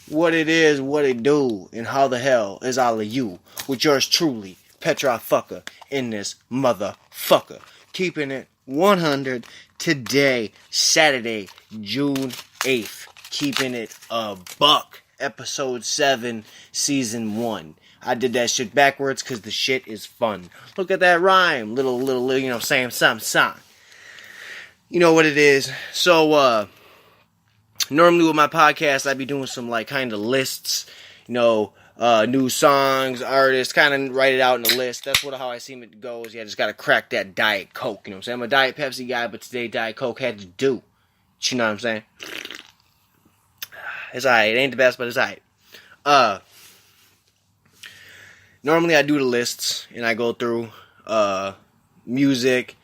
What it is, what it do, and how the hell is all of you? With yours truly, Fucker, in this motherfucker. Keeping it 100 today, Saturday, June 8th. Keeping it a buck. Episode 7, Season 1. I did that shit backwards because the shit is fun. Look at that rhyme. Little, you know, saying something. You know what it is. So, normally with my podcast, I'd be doing some, like, kind of lists, you know, new songs, artists, kind of write it out in a list. That's how I see it goes. Yeah, I just gotta crack that Diet Coke, you know what I'm saying? I'm a Diet Pepsi guy, but today Diet Coke had to do. You know what I'm saying? It's alright. It ain't the best, but it's alright. Normally I do the lists, and I go through, music,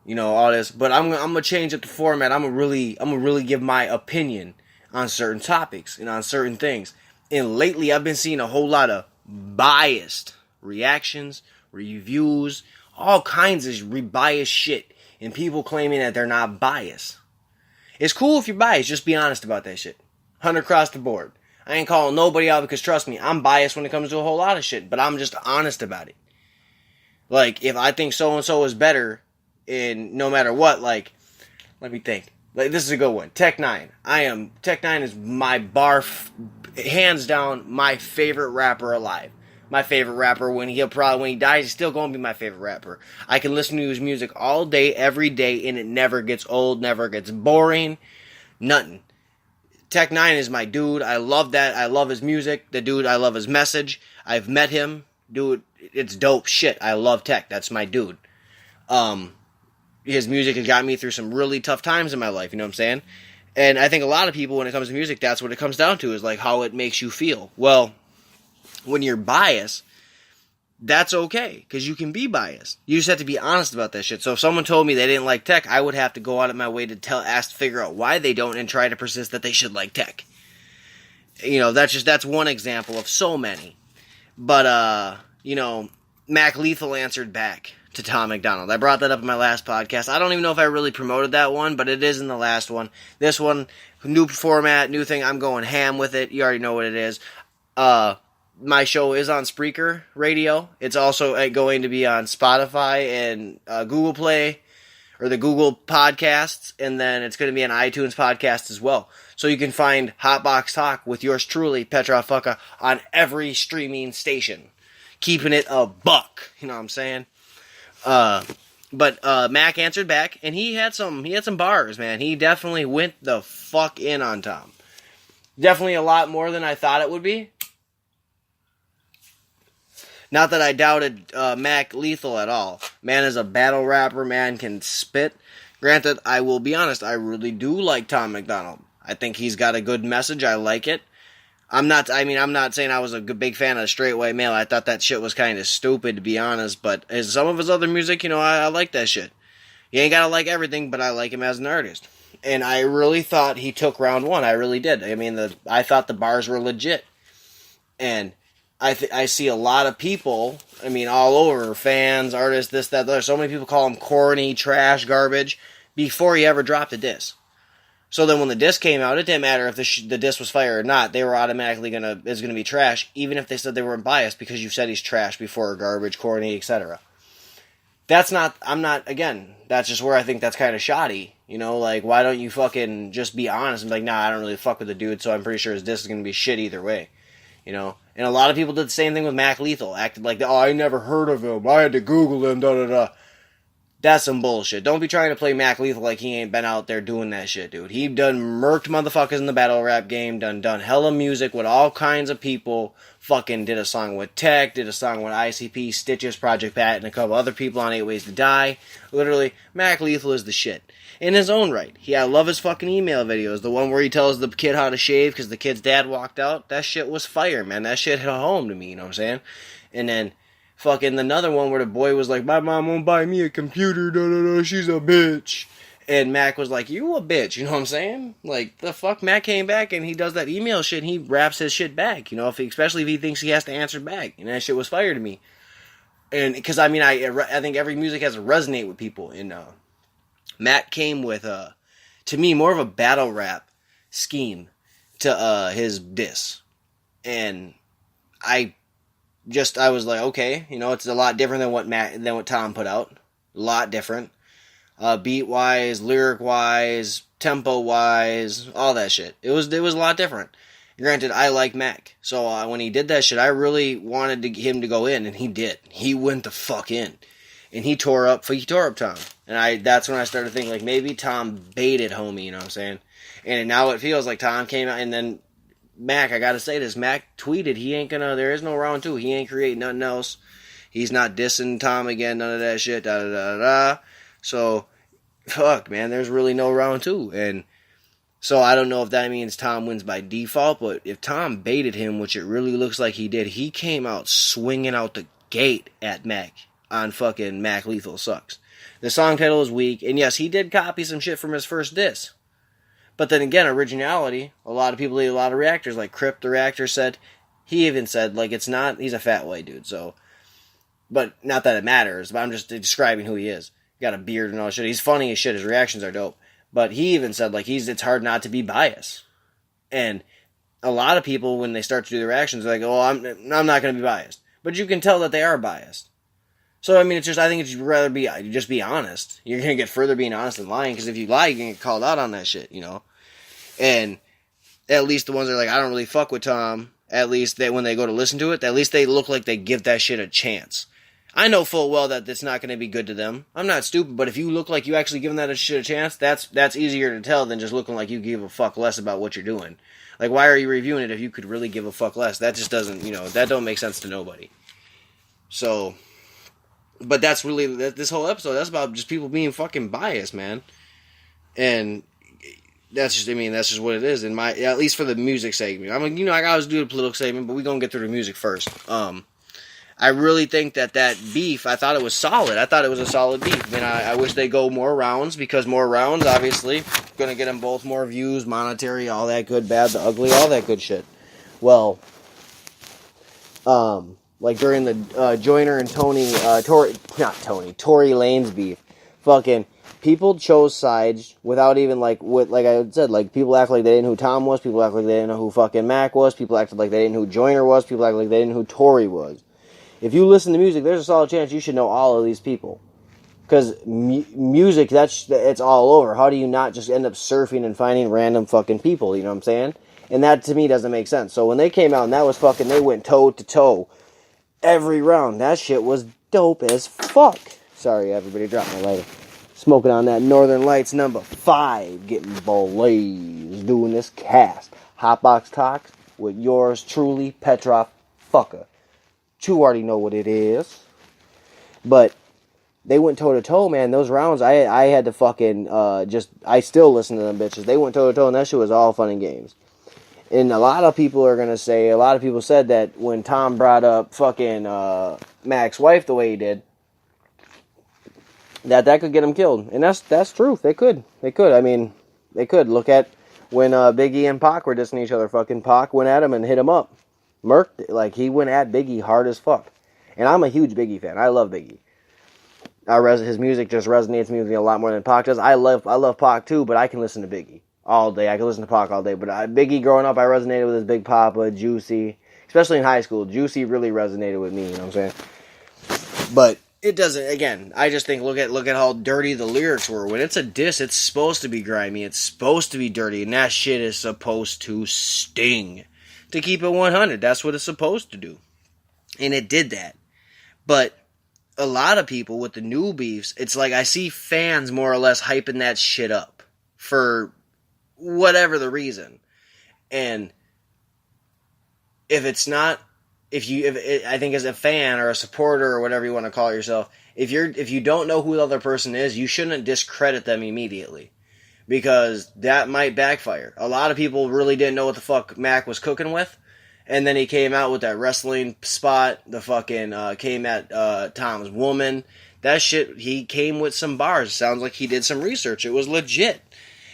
you know, all this, but I'm gonna change up the format. I'm gonna really give my opinion on certain topics and on certain things. And lately, I've been seeing a whole lot of biased reactions, reviews, all kinds of biased shit, and people claiming that they're not biased. It's cool if you're biased. Just be honest about that shit. 100 across the board. I ain't calling nobody out because trust me, I'm biased when it comes to a whole lot of shit, but I'm just honest about it. Like, if I think so and so is better, and no matter what, like, let me think. Like, this is a good one. Tech 9. Tech 9 is my hands down, my favorite rapper alive. My favorite rapper. When he dies, he's still gonna be my favorite rapper. I can listen to his music all day, every day, and it never gets old, never gets boring, nothing. Tech 9 is my dude. I love that. I love his music. The dude, I love his message. I've met him. Dude, it's dope shit. I love Tech. That's my dude. His music has got me through some really tough times in my life, you know what I'm saying? And I think a lot of people, when it comes to music, that's what it comes down to, is like how it makes you feel. Well, when you're biased, that's okay, because you can be biased. You just have to be honest about that shit. So if someone told me they didn't like Tech, I would have to go out of my way to figure out why they don't, and try to persist that they should like Tech. You know, that's one example of so many. But, you know, Mac Lethal answered back to Tom McDonald. I brought that up in my last podcast. I don't even know if I really promoted that one, but it is in the last one. This one, new format, new thing, I'm going ham with it. You already know what it is. My show is on Spreaker Radio. It's also going to be on Spotify and Google Play, or the Google Podcasts, and then it's going to be an iTunes podcast as well. So you can find HotBox Talk with yours truly, Fucker, on every streaming station. Keeping it a buck, you know what I'm saying? But Mac answered back, and he had some bars, man. He definitely went the fuck in on Tom. Definitely a lot more than I thought it would be. Not that I doubted Mac Lethal at all. Man is a battle rapper, man can spit. Granted, I will be honest, I really do like Tom McDonald. I think he's got a good message, I like it. I'm not saying I was a big fan of Straight White Male. I thought that shit was kind of stupid, to be honest, but some of his other music, you know, I like that shit. You ain't gotta like everything, but I like him as an artist. And I really thought he took round one. I really did. I mean, I thought the bars were legit. And I see a lot of people, I mean, all over, fans, artists, this, that, the other. So many people call him corny, trash, garbage, before he ever dropped a diss. So then when the disc came out, it didn't matter if the disc was fire or not. They were automatically it's gonna be trash, even if they said they weren't biased, because you said he's trash before, garbage, corny, etc. That's just where I think that's kind of shoddy. You know, like, why don't you fucking just be honest and be like, nah, I don't really fuck with the dude, so I'm pretty sure his disc is gonna be shit either way. You know? And a lot of people did the same thing with Mac Lethal. Acted like, oh, I never heard of him. I had to Google him, da-da-da. That's some bullshit. Don't be trying to play Mac Lethal like he ain't been out there doing that shit, dude. He done murked motherfuckers in the battle rap game, done hella music with all kinds of people, fucking did a song with Tech, did a song with ICP, Stitches, Project Pat, and a couple other people on 8 Ways to Die. Literally, Mac Lethal is the shit. In his own right. I love his fucking email videos. The one where he tells the kid how to shave because the kid's dad walked out. That shit was fire, man. That shit hit home to me, you know what I'm saying? And then fucking another one where the boy was like, my mom won't buy me a computer, da-da-da, she's a bitch. And Mac was like, you a bitch, you know what I'm saying? Like, the fuck, Mac came back and he does that email shit and he raps his shit back, you know, especially if he thinks he has to answer back. And that shit was fire to me. And, because, I mean, I think every music has to resonate with people. And Mac came with, to me, more of a battle rap scheme to his diss. And I was like, okay, it's a lot different than what Tom put out. A lot different. Beat wise, lyric wise, tempo wise, all that shit. It was a lot different. Granted, I like Mac, so when he did that shit, I really wanted him to go in, and he did. He went the fuck in, and he tore up Tom. And that's when I started thinking, like, maybe Tom baited homie, you know what I'm saying? And now it feels like Tom came out, and then Mac, I gotta say this, Mac tweeted there is no round 2. He ain't creating nothing else. He's not dissing Tom again, none of that shit, da-da-da-da-da. So, fuck, man, there's really no round 2. And so I don't know if that means Tom wins by default, but if Tom baited him, which it really looks like he did, he came out swinging out the gate at Mac on fucking Mac Lethal Sucks. The song title is weak, and yes, he did copy some shit from his first diss. But then again, originality, a lot of people, a lot of reactors, like Crip the reactor said, he even said, like, he's a fat white dude, so, but not that it matters, but I'm just describing who he is. Got a beard and all that shit. He's funny as shit, his reactions are dope. But he even said, like, it's hard not to be biased. And a lot of people, when they start to do their reactions, they're like, oh, I'm not going to be biased. But you can tell that they are biased. So, I mean, I think you'd rather just be honest. You're going to get further being honest than lying, because if you lie, you're going to get called out on that shit, And at least the ones that are like, I don't really fuck with Tom, at least when they go to listen to it, at least they look like they give that shit a chance. I know full well that it's not going to be good to them. I'm not stupid, but if you look like you actually giving that shit a chance, that's easier to tell than just looking like you give a fuck less about what you're doing. Like, why are you reviewing it if you could really give a fuck less? That just doesn't, that don't make sense to nobody. So, but that's really, this whole episode, that's about just people being fucking biased, man. And that's just what it is at least for the music segment. I mean, I always do the political segment, but we're going to get through the music first. I really think that beef, I thought it was solid. I thought it was a solid beef. I mean, I wish they go more rounds, because more rounds, obviously, going to get them both more views, monetary, all that good, bad, the ugly, all that good shit. Well, like during the Joyner and Tory Lanez beef, fucking people chose sides without even, like I said, like, people act like they didn't know who Tom was, people act like they didn't know who fucking Mac was, people acted like they didn't know who Joyner was, people act like they didn't know who Tory was. If you listen to music, there's a solid chance you should know all of these people. Because music, it's all over. How do you not just end up surfing and finding random fucking people, you know what I'm saying? And that, to me, doesn't make sense. So when they came out, and that was fucking, they went toe to toe every round. That shit was dope as fuck. Sorry, everybody, dropped my lighter. Smoking on that Northern Lights number 5, getting blazed, doing this cast. HotBox Talk with yours truly, Petrov Fucker. You already know what it is. But they went toe-to-toe, man. Those rounds, I had to fucking I still listen to them bitches. They went toe-to-toe, and that shit was all fun and games. And a lot of people said that when Tom brought up fucking Mac's wife the way he did, that could get him killed. And that's true. They could. I mean, they could. Look at when Biggie and Pac were dissing each other. Fucking Pac went at him and hit him up. Murked, like, he went at Biggie hard as fuck. And I'm a huge Biggie fan. I love Biggie. His music just resonates with me a lot more than Pac does. I love Pac too, but I can listen to Biggie all day. I can listen to Pac all day. But Biggie, growing up, I resonated with his Big Papa, Juicy. Especially in high school. Juicy really resonated with me, you know what I'm saying? But it doesn't, again, I just think, look at how dirty the lyrics were. When it's a diss, it's supposed to be grimy. It's supposed to be dirty. And that shit is supposed to sting. To keep it 100, that's what it's supposed to do. And it did that. But a lot of people with the new beefs, it's like I see fans more or less hyping that shit up for whatever the reason. And I think as a fan or a supporter or whatever you want to call yourself, if you don't know who the other person is, you shouldn't discredit them immediately. Because that might backfire. A lot of people really didn't know what the fuck Mac was cooking with. And then he came out with that wrestling spot. The fucking, came at Tom's woman. That shit, he came with some bars. Sounds like he did some research. It was legit.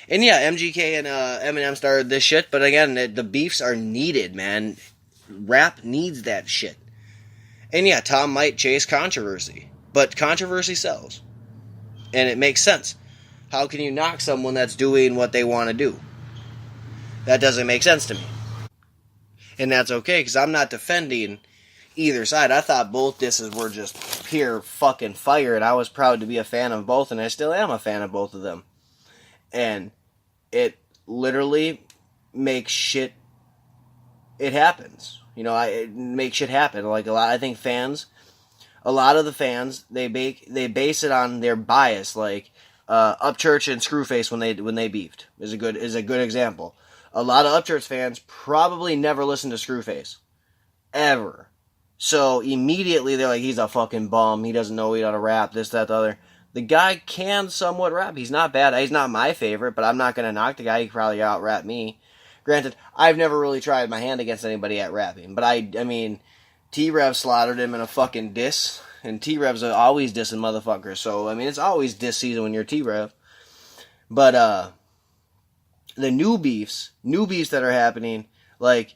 And yeah, MGK and Eminem started this shit. But again, the beefs are needed, man. Rap needs that shit. And yeah, Tom might chase controversy. But controversy sells. And it makes sense. How can you knock someone that's doing what they want to do? That doesn't make sense to me. And that's okay, because I'm not defending either side. I thought both disses were just pure fucking fire, and I was proud to be a fan of both, and I still am a fan of both of them. And it literally makes shit, it happens. You know, it makes shit happen. Like, I think a lot of the fans, they base it on their bias. Like, Upchurch and Screwface when they beefed is a good example. A lot of Upchurch fans probably never listened to Screwface. Ever. So immediately they're like, he's a fucking bum. He doesn't know how to rap, this, that, the other. The guy can somewhat rap. He's not bad. He's not my favorite, but I'm not going to knock the guy. He could probably out-rap me. Granted, I've never really tried my hand against anybody at rapping. But I mean, T-Rev slaughtered him in a fucking diss. And T-Rev's always dissing motherfuckers. So, I mean, it's always diss season when you're T-Rev. But, the new beefs that are happening, like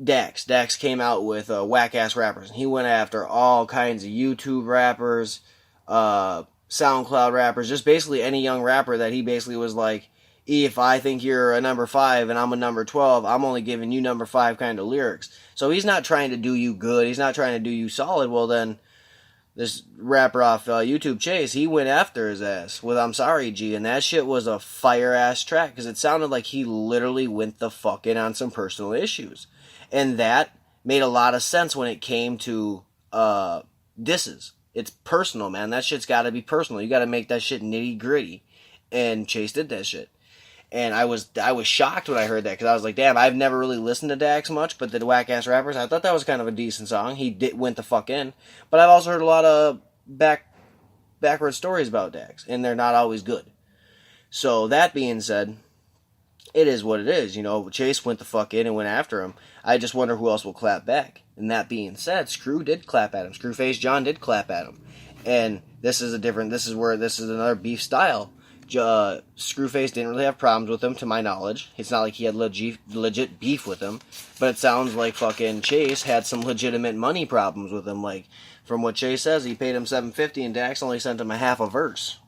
Dax came out with whack-ass rappers. And he went after all kinds of YouTube rappers, SoundCloud rappers, just basically any young rapper that he basically was like, if I think you're a number 5 and I'm a number 12, I'm only giving you number 5 kind of lyrics. So he's not trying to do you good. He's not trying to do you solid. Well, then this rapper off YouTube, Chase, he went after his ass with I'm Sorry, G, and that shit was a fire-ass track, because it sounded like he literally went the fuck in on some personal issues. And that made a lot of sense when it came to disses. It's personal, man. That shit's gotta be personal. You gotta make that shit nitty-gritty. And Chase did that shit. And I was shocked when I heard that, because I was like, damn, I've never really listened to Dax much, but the Whack-Ass Rappers, I thought that was kind of a decent song. He went the fuck in. But I've also heard a lot of backward stories about Dax, and they're not always good. So, that being said, it is what it is. You know, Chase went the fuck in and went after him. I just wonder who else will clap back. And that being said, Screw did clap at him. Screwface John did clap at him. And this is another beef style. Screwface didn't really have problems with him, to my knowledge. It's not like he had legit beef with him, but it sounds like fucking Chase had some legitimate money problems with him. Like, from what Chase says, he paid him $750 and Dax only sent him a half a verse.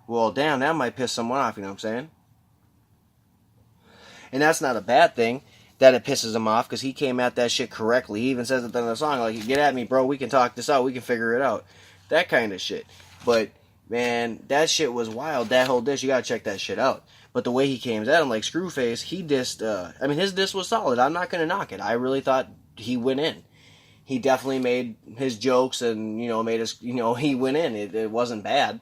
Well, damn, that might piss someone off, you know what I'm saying? And that's not a bad thing that it pisses him off, because he came at that shit correctly. He even says it in the song, like, get at me, bro, we can talk this out, we can figure it out. That kind of shit. But man, that shit was wild. That whole diss, you gotta check that shit out. But the way he came at him, like Screwface, he dissed, his diss was solid. I'm not gonna knock it. I really thought he went in. He definitely made his jokes and, he went in. It wasn't bad.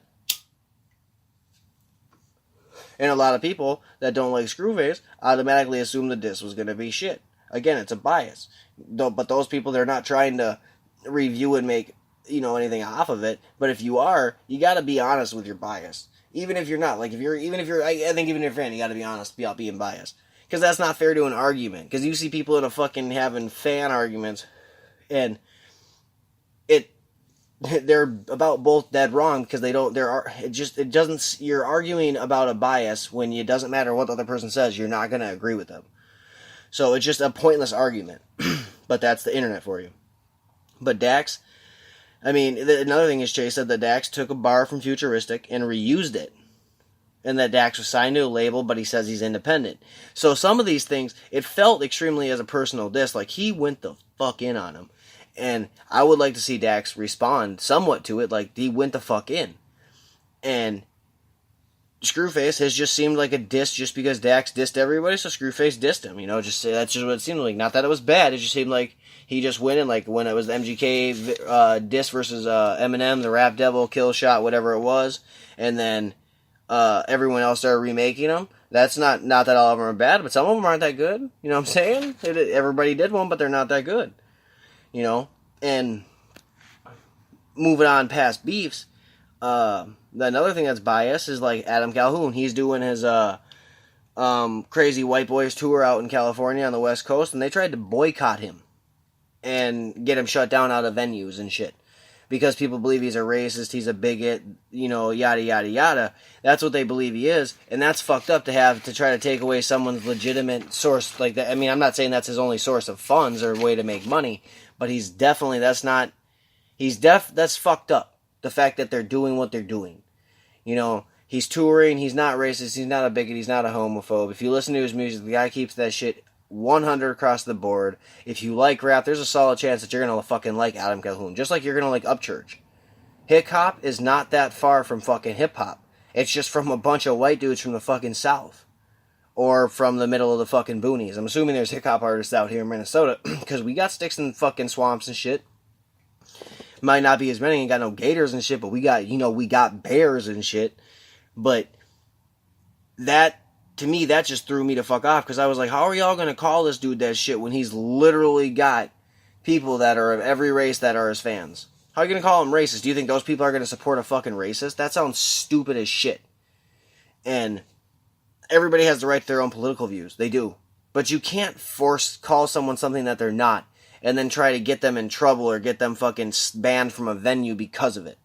And a lot of people that don't like Screwface automatically assume the diss was gonna be shit. Again, it's a bias. But those people, they're not trying to review and make anything off of it. But if you are, you got to be honest with your bias. Even if you're not, like, I think even if you're a fan, you got to be honest about being biased, because that's not fair to an argument. Because you see people in a fucking having fan arguments, and they're about both dead wrong, because you're arguing about a bias when it doesn't matter what the other person says, you're not going to agree with them. So it's just a pointless argument. But that's the internet for you. But Dax, another thing is Chase said that Dax took a bar from Futuristic and reused it. And that Dax was signed to a label, but he says he's independent. So some of these things, it felt extremely as a personal diss. Like, he went the fuck in on him. And I would like to see Dax respond somewhat to it, like, he went the fuck in. And Screwface has just seemed like a diss just because Dax dissed everybody, so Screwface dissed him. That's just what it seemed like. Not that it was bad, it just seemed like he just went in, like when it was the MGK diss versus Eminem, the Rap Devil, Kill Shot, whatever it was, and then everyone else started remaking them. That's not that all of them are bad, but some of them aren't that good. You know what I'm saying? Everybody did one, but they're not that good. And moving on past beefs, another thing that's biased is like Adam Calhoun. He's doing his Crazy White Boys tour out in California on the West Coast, and they tried to boycott him and get him shut down out of venues and shit, because people believe he's a racist, he's a bigot, yada yada yada. That's what they believe he is, and that's fucked up to try to take away someone's legitimate source like that. I'm not saying that's his only source of funds or way to make money, but that's fucked up. The fact that they're doing what they're doing. He's touring. He's not racist. He's not a bigot. He's not a homophobe. If you listen to his music, the guy keeps that shit 100 across the board. If you like rap, there's a solid chance that you're going to fucking like Adam Calhoun. Just like you're going to like Upchurch. Hip-hop is not that far from fucking hip-hop. It's just from a bunch of white dudes from the fucking South. Or from the middle of the fucking boonies. I'm assuming there's hip-hop artists out here in Minnesota. Because we got sticks in fucking swamps and shit. Might not be as many. Ain't got no gators and shit. But we got, we got bears and shit. But that, to me, that just threw me the fuck off. Because I was like, how are y'all going to call this dude that shit when he's literally got people that are of every race that are his fans? How are you going to call him racist? Do you think those people are going to support a fucking racist? That sounds stupid as shit. And everybody has the right to their own political views. They do. But you can't call someone something that they're not and then try to get them in trouble or get them fucking banned from a venue because of it.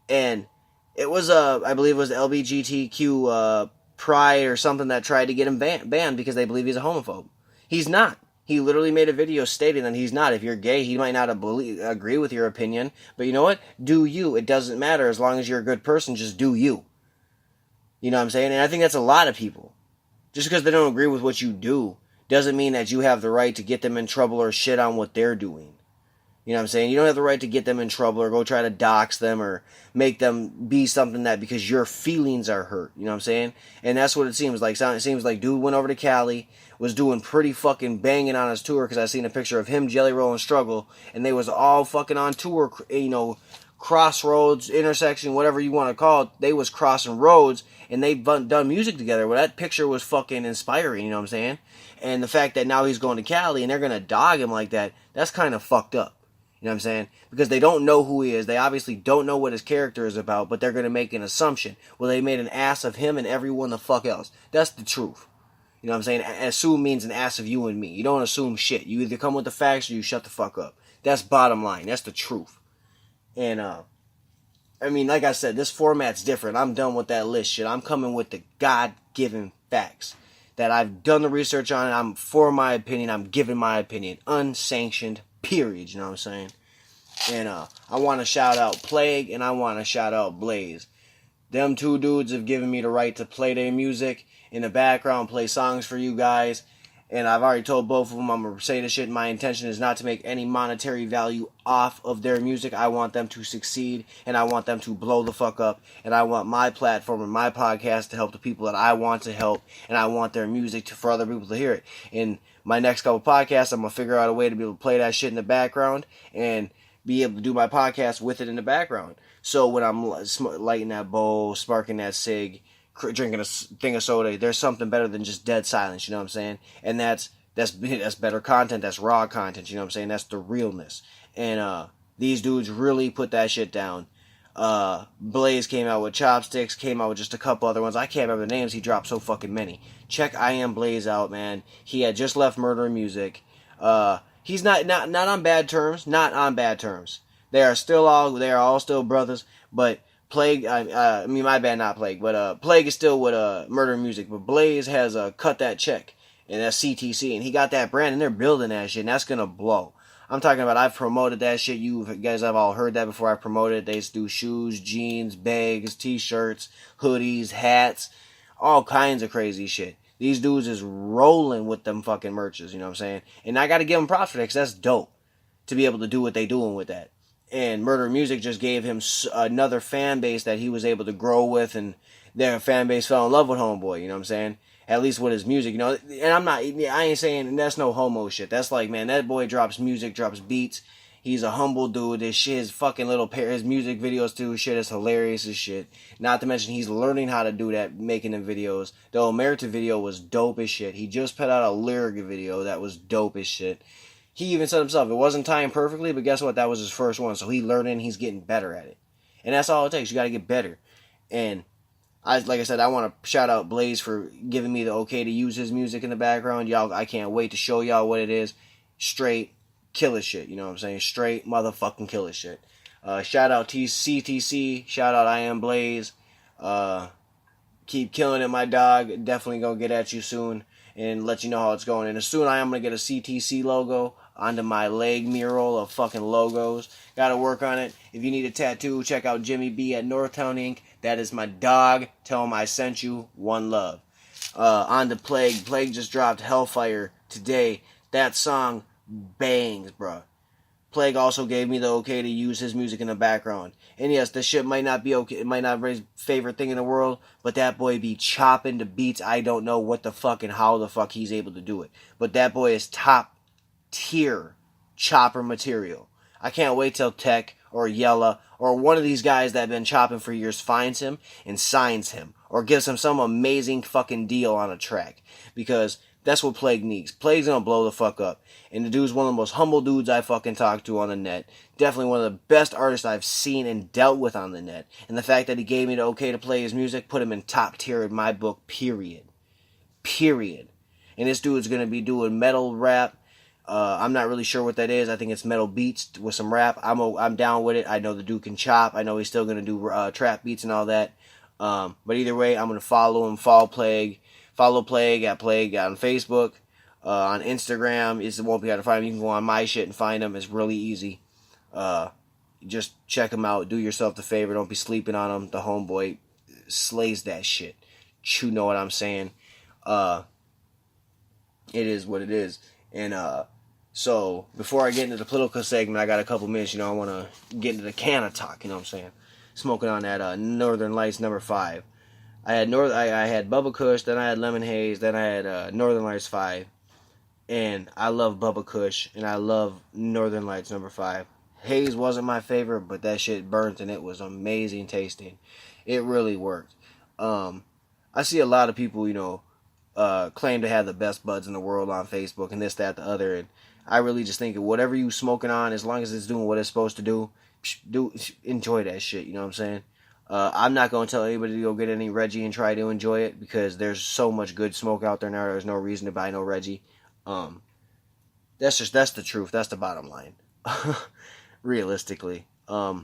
And it was, I believe it was LGBTQ Pride or something that tried to get him banned because they believe he's a homophobe. He's not. He literally made a video stating that he's not. If you're gay, he might not agree with your opinion. But you know what? Do you. It doesn't matter. As long as you're a good person, just do you. You know what I'm saying? And I think that's a lot of people. Just because they don't agree with what you do doesn't mean that you have the right to get them in trouble or shit on what they're doing. You know what I'm saying? You don't have the right to get them in trouble or go try to dox them or make them be something that because your feelings are hurt. You know what I'm saying? And that's what it seems like. It seems like dude went over to Cali, was doing pretty fucking banging on his tour because I seen a picture of him, Jelly Roll, and Struggle, and they was all fucking on tour, crossroads, intersection, whatever you want to call it. They was crossing roads, and they done music together. Well, that picture was fucking inspiring, you know what I'm saying? And the fact that now he's going to Cali, and they're going to dog him like that, that's kind of fucked up. You know what I'm saying? Because they don't know who he is. They obviously don't know what his character is about, but they're going to make an assumption. Well, they made an ass of him and everyone the fuck else. That's the truth. You know what I'm saying? Assume means an ass of you and me. You don't assume shit. You either come with the facts or you shut the fuck up. That's bottom line. That's the truth. And, like I said, this format's different. I'm done with that list shit. I'm coming with the God-given facts that I've done the research on. I'm for my opinion. I'm giving my opinion. Unsanctioned, period. You know what I'm saying? And I want to shout out Plague and I want to shout out Blaze. Them two dudes have given me the right to play their music in the background, play songs for you guys. And I've already told both of them I'm going to say this shit. My intention is not to make any monetary value off of their music. I want them to succeed, and I want them to blow the fuck up. And I want my platform and my podcast to help the people that I want to help. And I want their music for other people to hear it. In my next couple podcasts, I'm going to figure out a way to be able to play that shit in the background and be able to do my podcast with it in the background. So when I'm lighting that bowl, sparking that cig, drinking a thing of soda, there's something better than just dead silence, you know what I'm saying? And that's better content, that's raw content, you know what I'm saying? That's the realness. And these dudes really put that shit down. Blaze came out with Chopsticks, came out with just a couple other ones. I can't remember the names, he dropped so fucking many. Check I Am Blaze out, man. He had just left Murder Music. He's not on bad terms, not on bad terms. They are all still brothers, but Plague, my bad, not Plague, but Plague is still with Murder Music, but Blaze has cut that check, and that's CTC, and he got that brand, and they're building that shit, and that's gonna blow. I'm talking about, I've promoted that shit, you guys have all heard that before I promoted it. They do shoes, jeans, bags, t-shirts, hoodies, hats, all kinds of crazy shit. These dudes is rolling with them fucking merches, you know what I'm saying? And I gotta give them props for that, because that's dope, to be able to do what they doing with that. And Murder Music just gave him another fan base that he was able to grow with, and their fan base fell in love with Homeboy, you know what I'm saying? At least with his music, you know? And I ain't saying that's no homo shit. That's like, man, that boy drops music, drops beats. He's a humble dude. This shit, his fucking little his music videos too, shit is hilarious as shit. Not to mention, he's learning how to do that, making them videos. The Omerta video was dope as shit. He just put out a lyric video that was dope as shit. He even said himself, it wasn't timed perfectly, but guess what? That was his first one. So he learning, he's getting better at it. And that's all it takes. You got to get better. And like I said, I want to shout out Blaze for giving me the okay to use his music in the background. Y'all, I can't wait to show y'all what it is. Straight killer shit. You know what I'm saying? Straight motherfucking killer shit. Shout out CTC. Shout out I Am Blaze. Keep killing it, my dog. Definitely gonna get at you soon and let you know how it's going. And soon I am gonna get a CTC logo onto my leg mural of fucking logos. Gotta work on it. If you need a tattoo, check out Jimmy B at Northtown Inc. That is my dog. Tell him I sent you. One love. On to Plague. Plague just dropped Hellfire today. That song bangs, bruh. Plague also gave me the okay to use his music in the background. And yes, this shit might not be okay. It might not be his favorite thing in the world, but that boy be chopping the beats. I don't know what the fuck and how the fuck he's able to do it. But that boy is top tier chopper material. I can't wait till Tech or Yella or one of these guys that have been chopping for years finds him and signs him or gives him some amazing fucking deal on a track. Because that's what Plague needs. Plague's gonna blow the fuck up. And the dude's one of the most humble dudes I fucking talked to on the net. Definitely one of the best artists I've seen and dealt with on the net. And the fact that he gave me the okay to play his music put him in top tier in my book, period. Period. And this dude's gonna be doing metal rap. I'm not really sure what that is. I think it's metal beats with some rap. I'm down with it. I know the dude can chop. I know he's still gonna do trap beats and all that. But either way, I'm gonna follow him. Follow Plague at Plague on Facebook. On Instagram, it won't be hard to find him. You can go on my shit and find him. It's really easy. Just check him out. Do yourself the favor. Don't be sleeping on him. The homeboy slays that shit. You know what I'm saying? It is what it is. And so before I get into the political segment, I got a couple minutes. I want to get into the canna talk. You know what I'm saying? Smoking on that Northern Lights number 5. I had Bubba Kush, then I had Lemon Haze, then I had Northern Lights 5. And I love Bubba Kush, and I love Northern Lights number 5. Haze wasn't my favorite, but that shit burnt, and it was amazing tasting. It really worked. I see a lot of people, claim to have the best buds in the world on Facebook, and this, that, the other, and I really just think whatever you smoking on, as long as it's doing what it's supposed to do, enjoy that shit, you know what I'm saying? I'm not going to tell anybody to go get any Reggie and try to enjoy it, because there's so much good smoke out there now, there's no reason to buy no Reggie. That's the truth. That's the bottom line. Realistically. I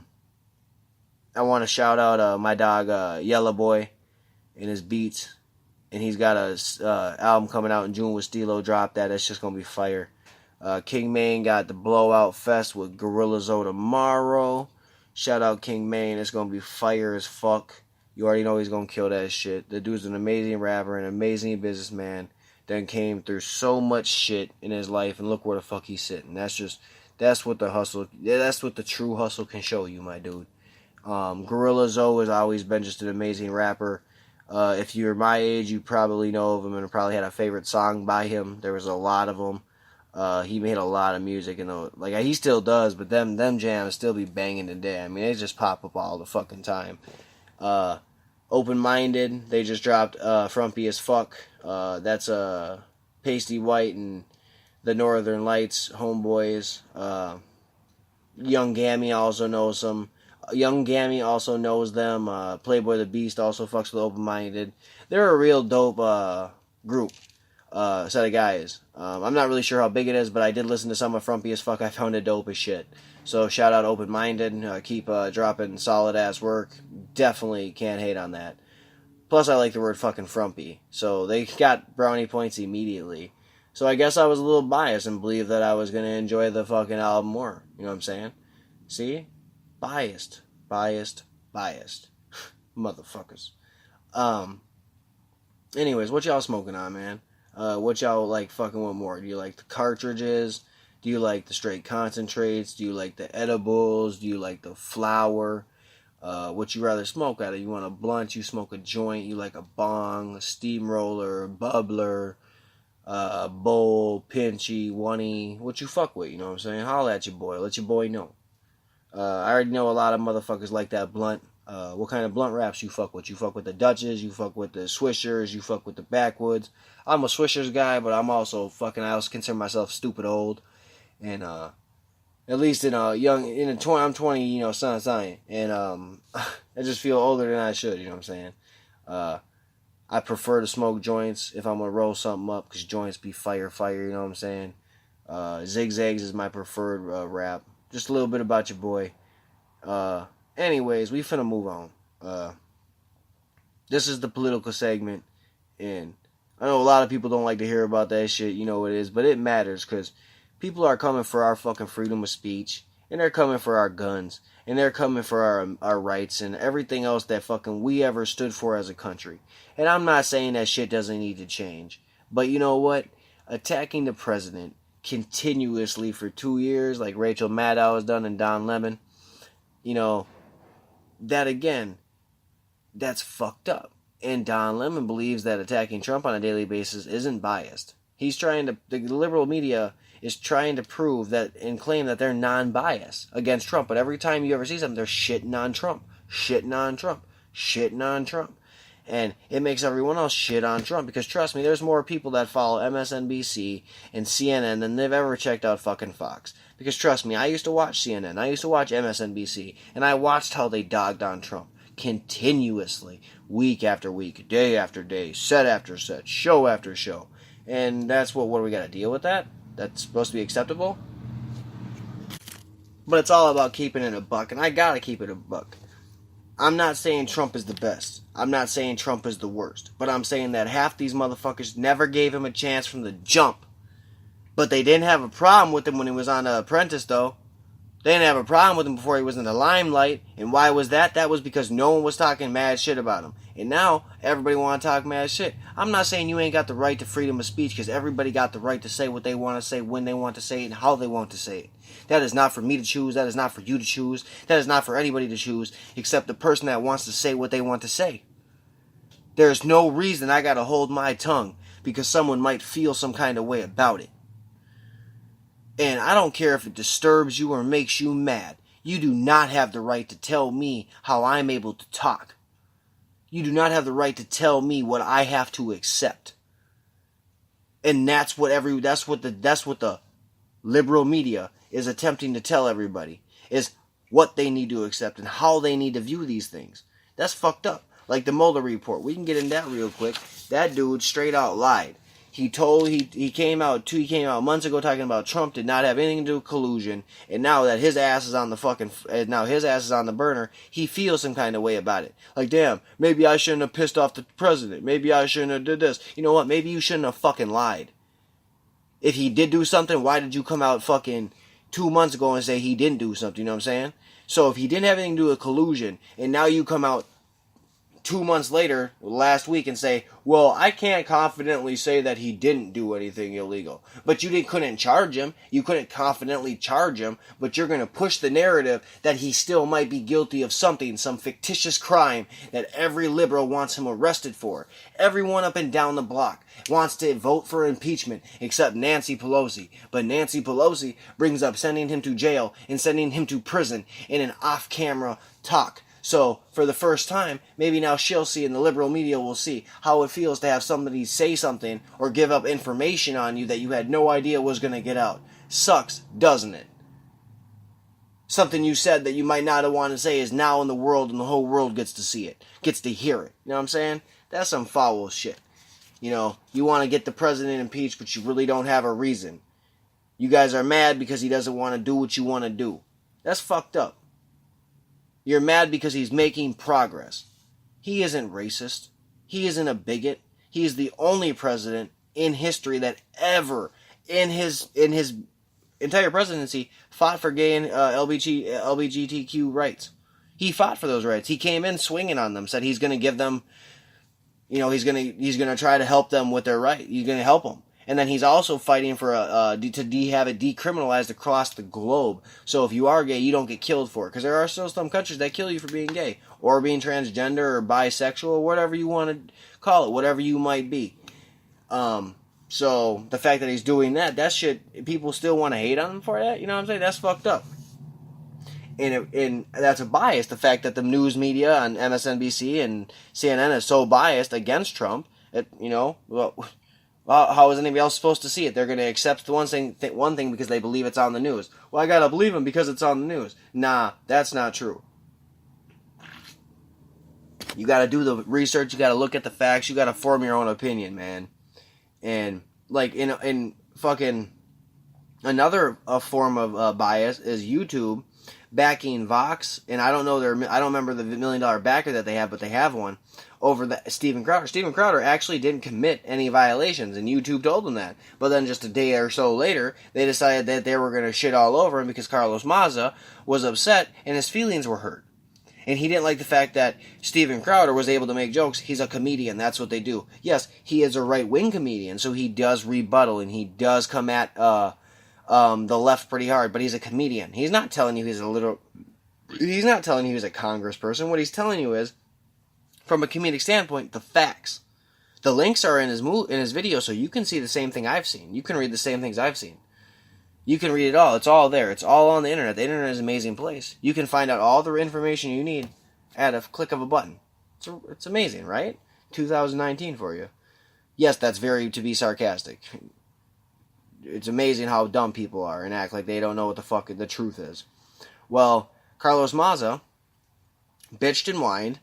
want to shout out my dog Yellow Boy and his beats, and he's got a album coming out in June with Stilo. Drop that. That's just gonna be fire. King Maine got the Blowout Fest with Gorilla Zoe tomorrow. Shout out King Maine. It's gonna be fire as fuck. You already know he's gonna kill that shit. The dude's an amazing rapper, an amazing businessman. Then came through so much shit in his life, and look where the fuck he's sitting. That's what the hustle, that's what the true hustle can show you, my dude. Gorilla Zoe has always been just an amazing rapper. If you're my age, you probably know of him and probably had a favorite song by him. There was a lot of them. He made a lot of music, and he still does, but them jams still be banging today. I mean, they just pop up all the fucking time. Open-Minded, they just dropped Frumpy as Fuck. That's Pasty White and the Northern Lights homeboys. Young Gammy also knows them. Young Gammy also knows them. Playboy the Beast also fucks with Open-Minded. They're a real dope group, set of guys. I'm not really sure how big it is, but I did listen to some of Frumpy as Fuck. I found it dope as shit. So shout out Open-Minded. Keep dropping solid ass work. Definitely can't hate on that. Plus I like the word fucking frumpy. So they got brownie points immediately. So I guess I was a little biased and believed that I was going to enjoy the fucking album more. You know what I'm saying? See? Biased. Motherfuckers. Anyways, what y'all smoking on, man? What y'all like fucking with more? Do you like the cartridges? Do you like the straight concentrates? Do you like the edibles? Do you like the flower? What you rather smoke out of? You want a blunt? You smoke a joint? You like a bong, a steamroller, bubbler, bowl, pinchy, oney? What you fuck with? You know what I'm saying? Holla at your boy. Let your boy know. I already know a lot of motherfuckers like that blunt. What kind of blunt wraps you fuck with? You fuck with the Dutches, you fuck with the Swishers, you fuck with the Backwoods. I'm a Swishers guy, but I'm also I also consider myself stupid old. And, at least I'm 20, son of science. And, I just feel older than I should, you know what I'm saying? I prefer to smoke joints if I'm gonna roll something up, because joints be fire, you know what I'm saying? Zigzags is my preferred wrap. Just a little bit about your boy. Anyways, we finna move on. This is the political segment, and I know a lot of people don't like to hear about that shit, you know what it is, but it matters, because people are coming for our fucking freedom of speech, And they're coming for our guns. And they're coming for our rights and everything else that fucking we ever stood for as a country. And I'm not saying that shit doesn't need to change. But you know what? Attacking the president continuously for 2 years, like Rachel Maddow has done and Don Lemon, that again, that's fucked up. And Don Lemon believes that attacking Trump on a daily basis isn't biased. The liberal media is trying to prove that and claim that they're non-biased against Trump. But every time you ever see something, they're shitting on Trump, shitting on Trump, shitting on Trump. And it makes everyone else shit on Trump. Because trust me, there's more people that follow MSNBC and CNN than they've ever checked out fucking Fox. Because trust me, I used to watch CNN, I used to watch MSNBC, and I watched how they dogged on Trump. Continuously, week after week, day after day, set after set, show after show. And that's what do we got to deal with that? That's supposed to be acceptable? But it's all about keeping it a buck, and I gotta keep it a buck. I'm not saying Trump is the best. I'm not saying Trump is the worst. But I'm saying that half these motherfuckers never gave him a chance from the jump. But they didn't have a problem with him when he was on The Apprentice, though. They didn't have a problem with him before he was in the limelight. And why was that? That was because no one was talking mad shit about him. And now, everybody want to talk mad shit. I'm not saying you ain't got the right to freedom of speech, because everybody got the right to say what they want to say, when they want to say it, and how they want to say it. That is not for me to choose. That is not for you to choose. That is not for anybody to choose, except the person that wants to say what they want to say. There's no reason I got to hold my tongue because someone might feel some kind of way about it. And I don't care if it disturbs you or makes you mad. You do not have the right to tell me how I'm able to talk. You do not have the right to tell me what I have to accept. And that's what the liberal media is attempting to tell everybody, is what they need to accept and how they need to view these things. That's fucked up. Like the Mueller report. We can get into that real quick. That dude straight out lied. He came out months ago talking about Trump did not have anything to do with collusion, and now that his ass is on the burner, he feels some kind of way about it. Like, damn, maybe I shouldn't have pissed off the president. Maybe I shouldn't have did this. You know what? Maybe you shouldn't have fucking lied. If he did do something, why did you come out fucking 2 months ago and say he didn't do something? You know what I'm saying? So if he didn't have anything to do with collusion, and now you come out 2 months later, last week, and say, well, I can't confidently say that he didn't do anything illegal. But you couldn't charge him. You couldn't confidently charge him, but you're going to push the narrative that he still might be guilty of something, some fictitious crime that every liberal wants him arrested for. Everyone up and down the block wants to vote for impeachment except Nancy Pelosi. But Nancy Pelosi brings up sending him to jail and sending him to prison in an off-camera talk. So, for the first time, maybe now she'll see and the liberal media will see how it feels to have somebody say something or give up information on you that you had no idea was going to get out. Sucks, doesn't it? Something you said that you might not have wanted to say is now in the world and the whole world gets to see it, gets to hear it. You know what I'm saying? That's some foul shit. You know, you want to get the president impeached, but you really don't have a reason. You guys are mad because he doesn't want to do what you want to do. That's fucked up. You're mad because he's making progress. He isn't racist. He isn't a bigot. He is the only president in history that ever, in his entire presidency, fought for gay and LGBTQ rights. He fought for those rights. He came in swinging on them, said he's going to give them, he's going to try to help them with their right. He's going to help them. And then he's also fighting for have it decriminalized across the globe. So if you are gay, you don't get killed for it. Because there are still some countries that kill you for being gay. Or being transgender or bisexual or whatever you want to call it. Whatever you might be. So the fact that he's doing that shit, people still want to hate on him for that? You know what I'm saying? That's fucked up. And that's a bias. The fact that the news media on MSNBC and CNN is so biased against Trump. How is anybody else supposed to see it? They're going to accept one thing because they believe it's on the news. Well, I got to believe him because it's on the news. Nah, that's not true. You got to do the research. You got to look at the facts. You got to form your own opinion, man. And like in fucking another form of bias is YouTube backing Vox, and I don't remember the $1 million backer that they have, but they have one, over Steven Crowder. Steven Crowder actually didn't commit any violations, and YouTube told them that. But then just a day or so later, they decided that they were going to shit all over him because Carlos Maza was upset and his feelings were hurt. And he didn't like the fact that Steven Crowder was able to make jokes. He's a comedian. That's what they do. Yes, he is a right-wing comedian, so he does rebuttal, and he does come at the left pretty hard, but he's a comedian. He's not telling you he's a congressperson. What he's telling you is, from a comedic standpoint, the facts. The links are in his video, so you can see the same thing I've seen. You can read the same things I've seen. You can read it all. It's all there. It's all on the internet. The internet is an amazing place. You can find out all the information you need at a click of a button. It's amazing, right? 2019 for you. Yes, that's very to be sarcastic. It's amazing how dumb people are and act like they don't know what the fuck the truth is. Well, Carlos Maza bitched and whined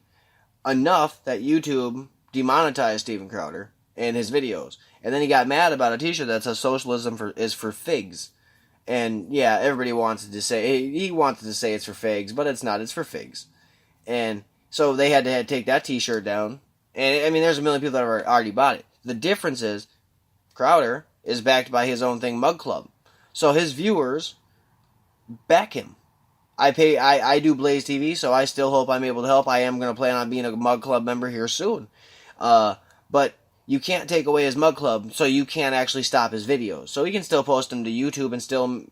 enough that YouTube demonetized Steven Crowder and his videos. And then he got mad about a t-shirt that says socialism is for figs. And yeah, everybody wanted to say it's for figs, but it's not. It's for figs. And so they had to take that t-shirt down. And I mean, there's a million people that have already bought it. The difference is Crowder is backed by his own thing, Mug Club. So his viewers back him. I do Blaze TV, so I still hope I'm able to help. I am going to plan on being a Mug Club member here soon. But you can't take away his Mug Club, so you can't actually stop his videos. So he can still post them to YouTube and still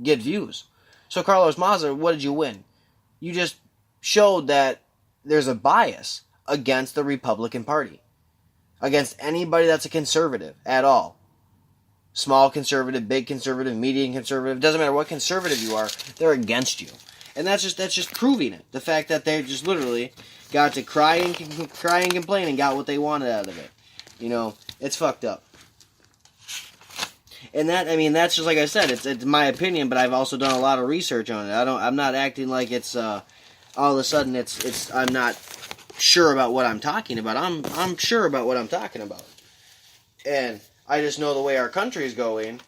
get views. So Carlos Maza, what did you win? You just showed that there's a bias against the Republican Party. Against anybody that's a conservative at all. Small conservative, big conservative, medium conservative. Doesn't matter what conservative you are, they're against you. And that's just proving it. The fact that they just literally got to cry and complain and got what they wanted out of it. You know, it's fucked up. And that's just like I said, it's my opinion, but I've also done a lot of research on it. I'm not acting like it's all of a sudden I'm not sure about what I'm talking about. I'm sure about what I'm talking about. And I just know the way our country is going.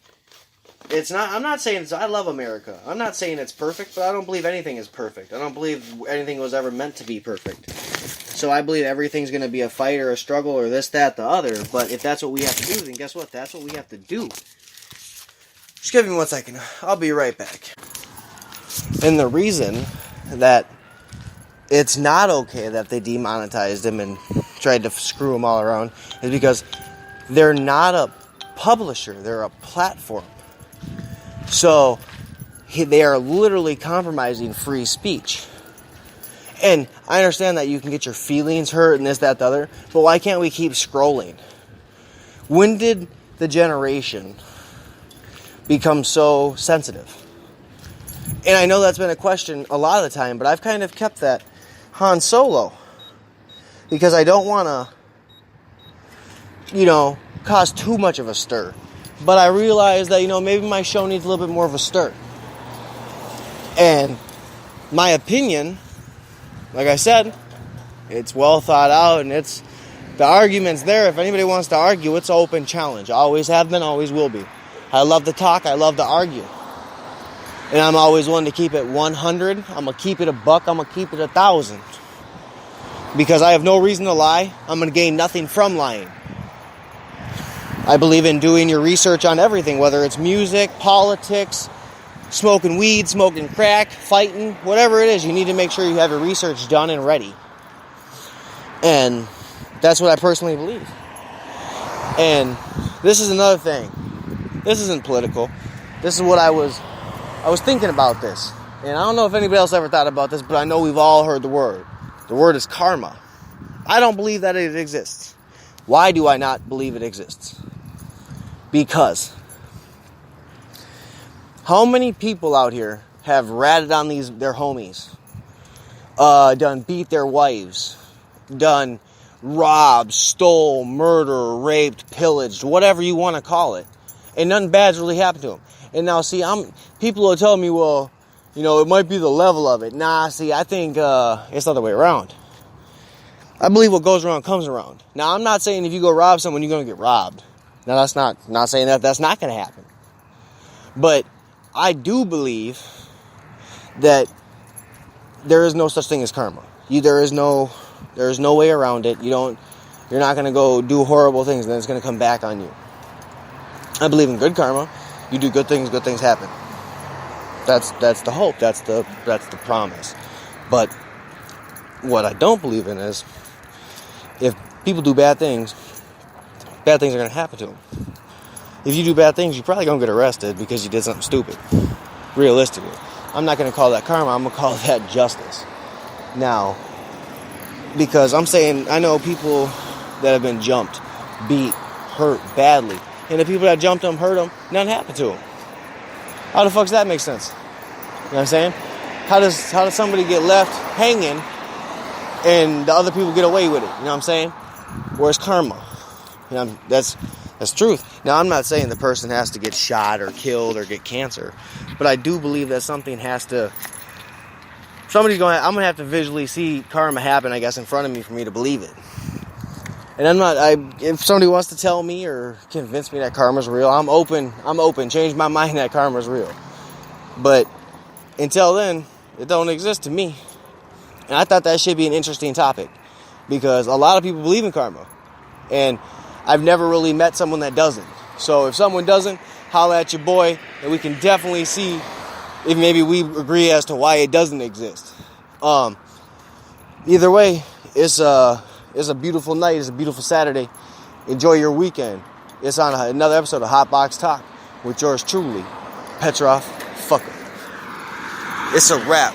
I'm not saying I love America. I'm not saying it's perfect, but I don't believe anything is perfect. I don't believe anything was ever meant to be perfect. So I believe everything's going to be a fight or a struggle or this, that, the other. But if that's what we have to do, then guess what? That's what we have to do. Just give me 1 second. I'll be right back. And the reason that it's not okay that they demonetized him and tried to screw him all around is because they're not a publisher. They're a platform. So they are literally compromising free speech. And I understand that you can get your feelings hurt and this, that, the other, but why can't we keep scrolling? When did the generation become so sensitive? And I know that's been a question a lot of the time, but I've kind of kept that Han Solo. Because I don't want to, cause too much of a stir. But I realize that, maybe my show needs a little bit more of a stir. And my opinion, like I said, it's well thought out and the argument's there. If anybody wants to argue, it's an open challenge. Always have been, always will be. I love to talk, I love to argue. And I'm always willing to keep it 100. I'm going to keep it a buck, I'm going to keep it 1,000. Because I have no reason to lie. I'm going to gain nothing from lying. I believe in doing your research on everything, whether it's music, politics, smoking weed, smoking crack, fighting, whatever it is. You need to make sure you have your research done and ready. And that's what I personally believe. And this is another thing. This isn't political. This is what I was thinking about this. And I don't know if anybody else ever thought about this, but I know we've all heard the word. The word is karma. I don't believe that it exists. Why do I not believe it exists? Because how many people out here have ratted on their homies, done beat their wives, done robbed, stole, murder, raped, pillaged, whatever you want to call it, and nothing bad's really happened to them. And now, see, people will tell me, well, it might be the level of it. Nah, see, I think it's the other way around. I believe what goes around comes around. Now, I'm not saying if you go rob someone, you're going to get robbed. Now, that's not saying that's not going to happen. But I do believe that there is no such thing as karma. There is no way around it. You're not going to go do horrible things and then it's going to come back on you. I believe in good karma. You do good things happen. That's the hope. That's the promise. But what I don't believe in is if people do bad things are going to happen to them. If you do bad things, you're probably going to get arrested because you did something stupid. Realistically. I'm not going to call that karma. I'm going to call that justice. Now, because I'm saying, I know people that have been jumped, beat, hurt badly. And the people that jumped them, hurt them, nothing happened to them. How the fuck does that make sense? You know what I'm saying? How does somebody get left hanging and the other people get away with it? You know what I'm saying? Where's karma? You know, that's truth. Now, I'm not saying the person has to get shot or killed or get cancer, but I do believe that something has to. I'm going to have to visually see karma happen, I guess, in front of me for me to believe it. And if somebody wants to tell me or convince me that karma's real, I'm open. Change my mind that karma's real. But until then, it don't exist to me. And I thought that should be an interesting topic because a lot of people believe in karma. And I've never really met someone that doesn't. So if someone doesn't, holla at your boy, and we can definitely see if maybe we agree as to why it doesn't exist. Either way, it's a beautiful night. It's a beautiful Saturday. Enjoy your weekend. It's on another episode of HotBox Talk with yours truly, Petrov Fucker. It's a wrap.